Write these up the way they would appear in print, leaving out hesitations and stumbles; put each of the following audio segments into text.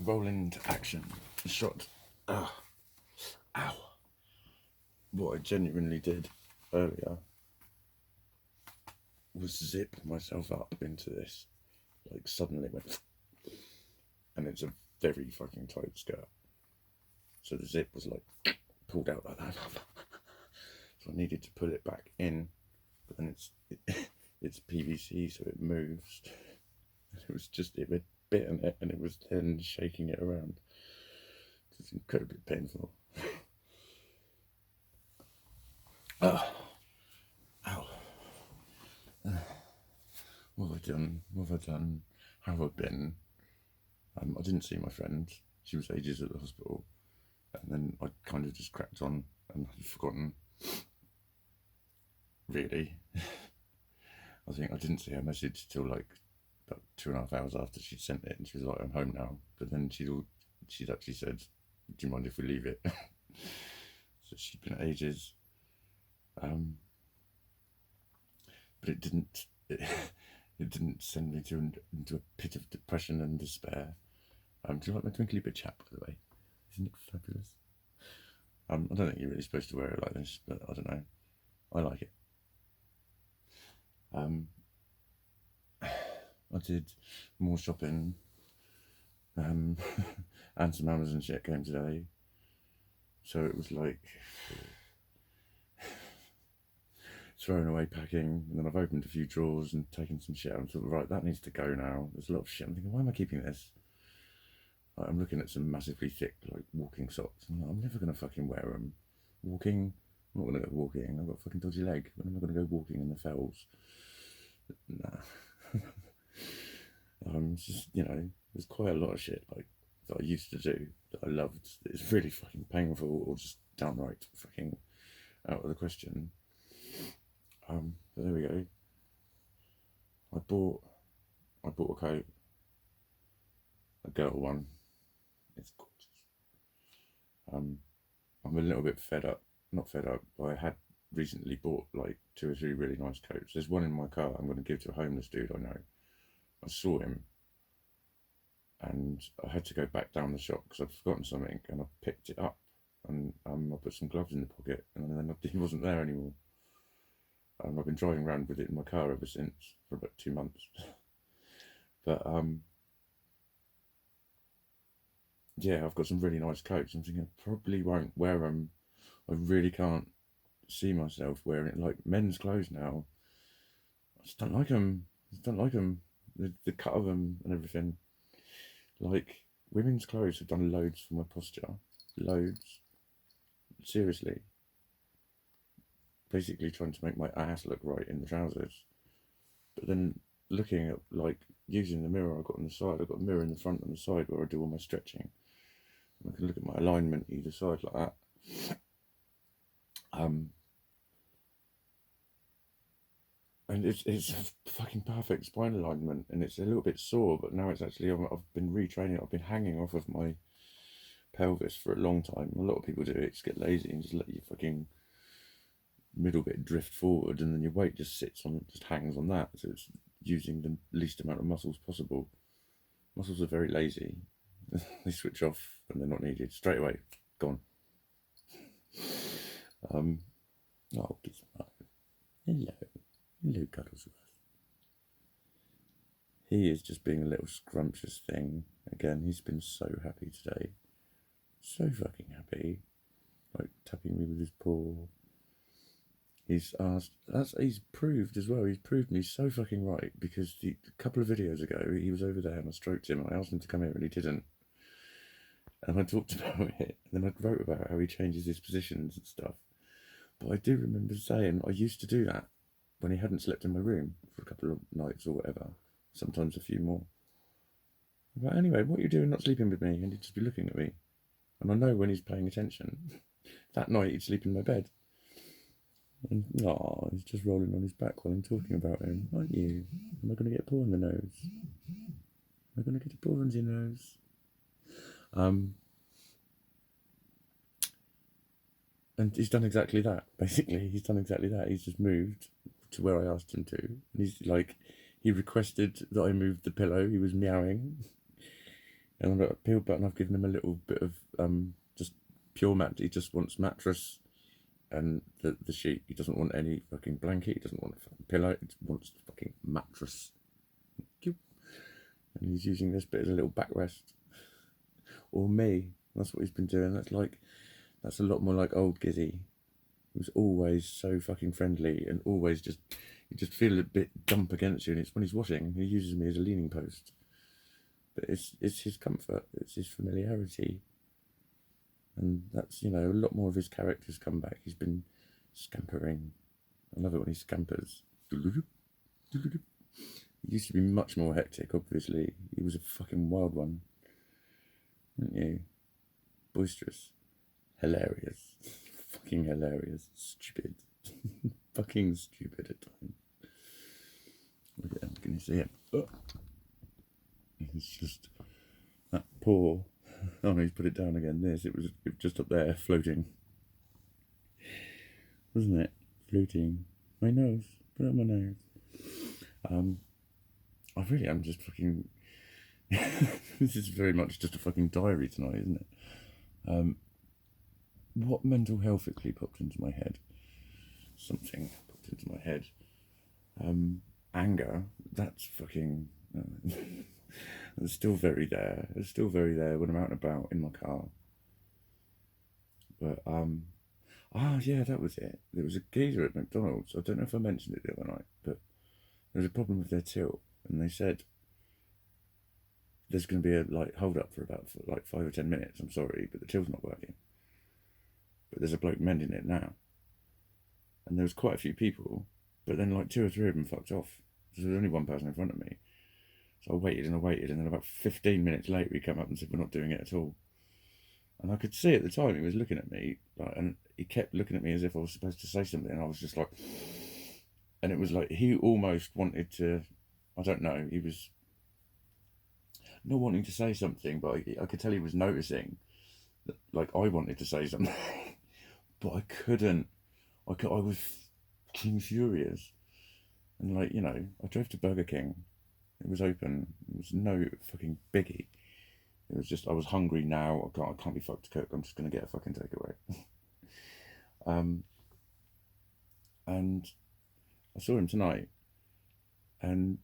rolling into action. Shot. Ow. What I genuinely did earlier was zip myself up into this. Like, suddenly went. And it's a very fucking tight skirt. So the zip was like pulled out like that. So I needed to put it back in. But then it's PVC, so it moves. It had bit in it, and it was then shaking it around. It's incredibly painful. Ow. What have I done? How have I been? I didn't see my friend. She was ages at the hospital. And then I kind of just cracked on and had forgotten. Really. I think I didn't see her message till like about 2.5 hours after she'd sent it, and she was like, "I'm home now." But then she'd actually said, "Do you mind if we leave it?" So she'd been ages. But it didn't send me into a pit of depression and despair. Do you like my twinkly bit chap, by the way? Isn't it fabulous? I don't think you're really supposed to wear it like this, but I don't know. I like it. I did more shopping, and some Amazon shit came today. So it was like throwing away packing, and then I've opened a few drawers and taken some shit out. I'm sort of, right, that needs to go now. There's a lot of shit. I'm thinking, why am I keeping this? I'm looking at some massively thick, like, walking socks. I'm never going to fucking wear them. Walking, I'm not going to go walking. I've got a fucking dodgy leg. When am I going to go walking in the fells? Nah. Just, there's quite a lot of shit, like, that I used to do, that I loved. It's really fucking painful, or just downright fucking out of the question. But there we go. I bought a coat, a girl one. It's gorgeous. I'm a little bit not fed up, but I had recently bought like 2 or 3 really nice coats. There's one in my car I'm going to give to a homeless dude I know. I saw him, and I had to go back down the shop because I'd forgotten something, and I picked it up, and I put some gloves in the pocket, and then he wasn't there anymore. I've been driving around with it in my car ever since, for about 2 months. But yeah, I've got some really nice coats. I'm thinking I probably won't wear them. I really can't see myself wearing it. Like, men's clothes now, I just don't like them. The cut of them and everything. Like, women's clothes have done loads for my posture. Loads. Seriously. Basically trying to make my ass look right in the trousers. But then looking at, like, using the mirror I've got on the side. I've got a mirror in the front and the side where I do all my stretching. And I can look at my alignment either side like that. And it's a fucking perfect spine alignment, and it's a little bit sore, but now it's actually, I've been retraining. I've been hanging off of my pelvis for a long time. A lot of people do it, just get lazy and just let your fucking middle bit drift forward, and then your weight just hangs on that. So it's using the least amount of muscles possible. Muscles are very lazy. They switch off when they're not needed. Straight away, gone. Oh, Gizmo. Hello, Cuddlesworth. He is just being a little scrumptious thing. Again, he's been so happy today. So fucking happy. Like, tapping me with his paw. He's proved as well. He's proved me so fucking right, because a couple of videos ago, he was over there and I stroked him, and I asked him to come here and he didn't. And I talked about it, and then I wrote about how he changes his positions and stuff. But I do remember saying I used to do that when he hadn't slept in my room for a couple of nights or whatever, sometimes a few more. But anyway, what are you doing not sleeping with me? And he'd just be looking at me. And I know when he's paying attention. That night he'd sleep in my bed. And he's just rolling on his back while I'm talking about him, aren't you? Am I going to get a paw in the nose? Am I going to get a paw on your nose? And he's done exactly that. Basically, he's done exactly that. He's just moved to where I asked him to. And he's like, he requested that I moved the pillow. He was meowing. And I'm like, peeled button, I've given him a little bit of just pure mat. He just wants mattress and the sheet. He doesn't want any fucking blanket. He doesn't want a fucking pillow. He wants fucking mattress. And he's using this bit as a little backrest. Or me. That's what he's been doing. That's a lot more like old Gizzy. He was always so fucking friendly and always just, you just feel a bit dump against you. And it's when he's washing, he uses me as a leaning post. But it's his comfort, it's his familiarity. And that's, a lot more of his characters come back. He's been scampering. I love it when he scampers. He used to be much more hectic, obviously. He was a fucking wild one. Weren't you? Boisterous. Hilarious. Fucking hilarious. Stupid. Fucking stupid at times. Look at him. Can you see him? Oh. He's just that poor. Oh no, he's put it down again. It was just up there floating. Wasn't it? Floating. My nose. Put it on my nose. I really am just fucking. This is very much just a fucking diary tonight, isn't it? What mental health quickly popped into my head? Something popped into my head. Anger. That's fucking. It's still very there. It's still very there when I'm out and about in my car. But yeah, that was it. There was a geezer at McDonald's. I don't know if I mentioned it the other night, but there was a problem with their till, and they said there's going to be a hold up for 5 or 10 minutes. I'm sorry, but the till's not working. But there's a bloke mending it now, and there was quite a few people, but then 2 or 3 of them fucked off. So there was only one person in front of me. So I waited, and then about 15 minutes later he came up and said, we're not doing it at all. And I could see at the time he was looking at me, and he kept looking at me as if I was supposed to say something, and I was just like, and it was like he almost wanted to, I don't know, he was not wanting to say something, but I could tell he was noticing that I wanted to say something, but I couldn't. I was fucking furious. And I drove to Burger King. It was open. It was no fucking biggie. It was just, I was hungry now. I can't be fucked to cook. I'm just going to get a fucking takeaway. And I saw him tonight, and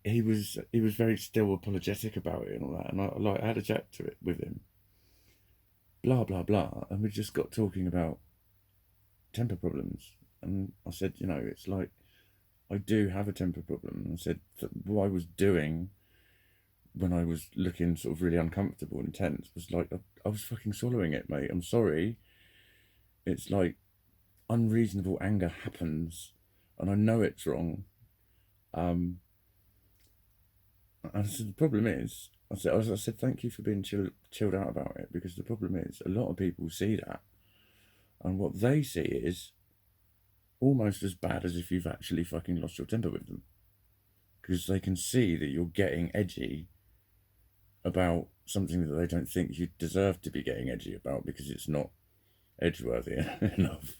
he was very still apologetic about it and all that. And I had a chat to it with him. Blah blah blah, and we just got talking about temper problems. And I said, it's like I do have a temper problem. And I said that what I was doing when I was looking sort of really uncomfortable and tense was I was fucking swallowing it, mate. I'm sorry. It's unreasonable anger happens, and I know it's wrong. And I said the problem is, I said thank you for being chilled out about it, because the problem is a lot of people see that, and what they see is almost as bad as if you've actually fucking lost your temper with them, because they can see that you're getting edgy about something that they don't think you deserve to be getting edgy about because it's not edgeworthy enough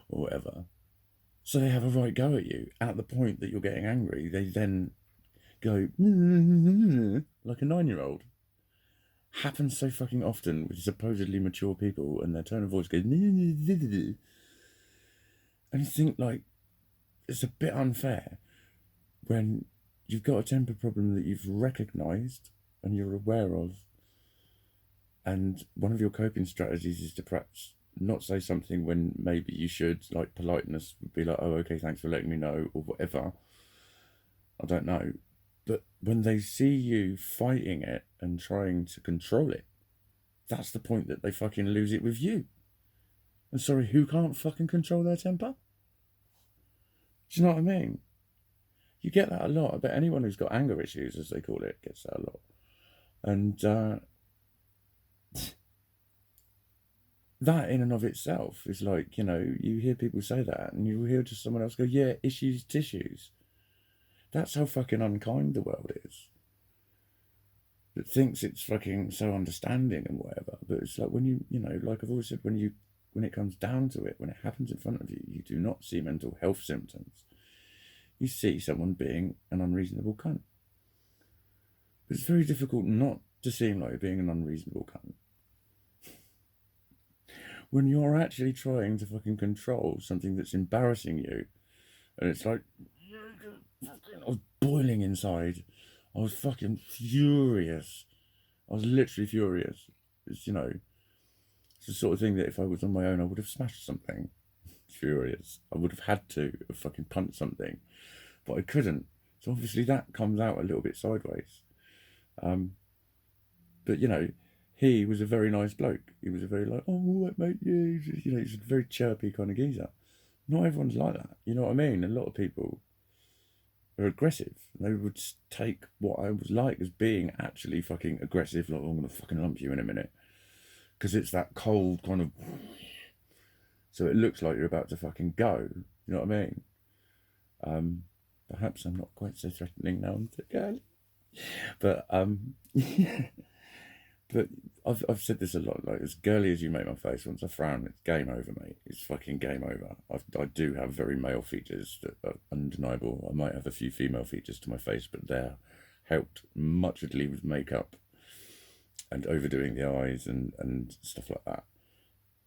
or whatever. So they have a right go at you. At the point that you're getting angry, they then go like a 9-year-old. Happens so fucking often with supposedly mature people, and their tone of voice goes and you think it's a bit unfair when you've got a temper problem that you've recognised and you're aware of, and one of your coping strategies is to perhaps not say something when maybe you should, politeness would be oh, okay, thanks for letting me know, or whatever. I don't know. But when they see you fighting it and trying to control it, that's the point that they fucking lose it with you. And sorry, who can't fucking control their temper? Do you know what I mean? You get that a lot. I bet anyone who's got anger issues, as they call it, gets that a lot. And that in and of itself is you hear people say that, and you hear just someone else go, yeah, issues, tissues. That's how fucking unkind the world is. That thinks it's fucking so understanding and whatever. But it's when you like I've always said, when it comes down to it, when it happens in front of you, you do not see mental health symptoms. You see someone being an unreasonable cunt. it's very difficult not to seem like you're being an unreasonable cunt when you're actually trying to fucking control something that's embarrassing you. And it's like, I was boiling inside. I was fucking furious. I was literally furious. It's, you know, it's the sort of thing that if I was on my own, I would have smashed something. Furious. I would have had to have fucking punched something, but I couldn't. So obviously that comes out a little bit sideways. But you know, he was a very nice bloke. He was a very like, oh, what mate, yeah, you know, he's a very chirpy kind of geezer. Not everyone's like that. You know what I mean? A lot of people are aggressive. They would take what I was like as being actually fucking aggressive. Like, oh, I'm gonna fucking lump you in a minute, because it's that cold kind of. So it looks like you're about to fucking go. You know what I mean? Perhaps I'm not quite so threatening now, girl. But yeah. But I've said this a lot. Like, as girly as you make my face, once I frown, it's game over, mate. It's fucking game over. I do have very male features that are undeniable. I might have a few female features to my face, but they're helped muchly with makeup and overdoing the eyes and stuff like that.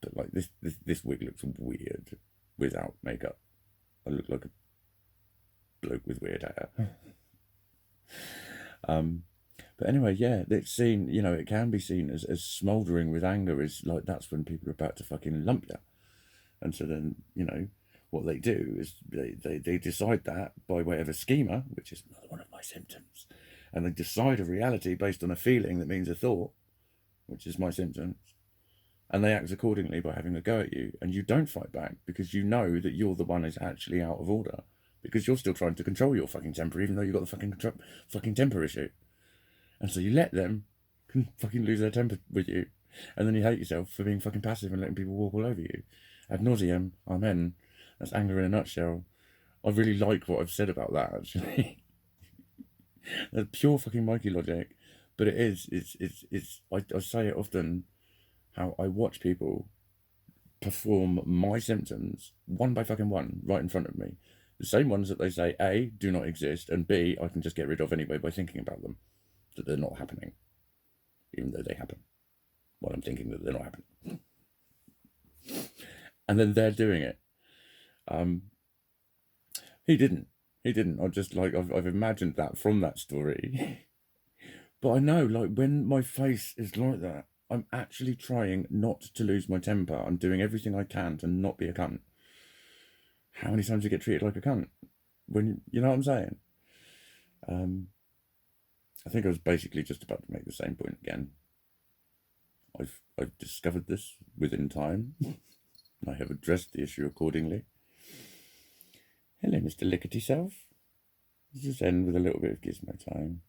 But like this wig looks weird without makeup. I look like a bloke with weird hair. But anyway, yeah, it's seen, you know, it can be seen as smouldering with anger. Is like, that's when people are about to fucking lump you. And so then, you know, what they do is they decide that by way of a schema, which is another one of my symptoms. And they decide a reality based on a feeling that means a thought, which is my symptoms. And they act accordingly by having a go at you. And you don't fight back because you know that you're the one who's actually out of order. Because you're still trying to control your fucking temper, even though you've got the fucking temper issue. And so you let them fucking lose their temper with you. And then you hate yourself for being fucking passive and letting people walk all over you. Ad nauseum, amen. That's anger in a nutshell. I really like what I've said about that, actually. That's pure fucking Mikey logic. But it is, I say it often, how I watch people perform my symptoms, one by fucking one, right in front of me. The same ones that they say, A, do not exist, and B, I can just get rid of anyway by thinking about them. That they're not happening, even though they happen. While I'm thinking that they're not happening. And then they're doing it. He didn't. I just, like, I've imagined that from that story. But I know, like, when my face is like that, I'm actually trying not to lose my temper. I'm doing everything I can to not be a cunt. How many times do you get treated like a cunt? When you know what I'm saying? I think I was basically just about to make the same point again. I've discovered this within time. I have addressed the issue accordingly. Hello, Mr. Lickety Self. Let's just end with a little bit of gizmo time.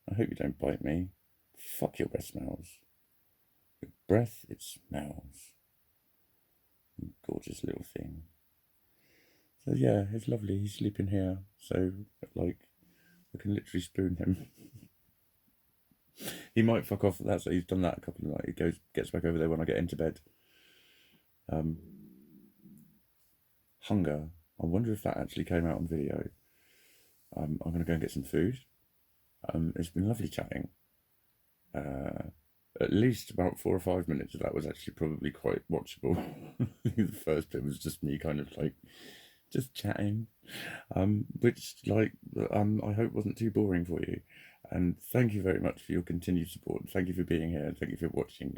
I hope you don't bite me. Fuck your breath smells. Your breath, it smells. You gorgeous little thing. So yeah, it's lovely. He's sleeping here. So, like, I can literally spoon him. He might fuck off. That's he's done that a couple of nights. He gets back over there when I get into bed. Hunger. I wonder if that actually came out on video. I'm going to go and get some food. It's been lovely chatting. At least about 4 or 5 minutes of that was actually probably quite watchable. The first bit was just me kind of like just chatting, which like I hope wasn't too boring for you. And thank you very much for your continued support. Thank you for being here. Thank you for watching.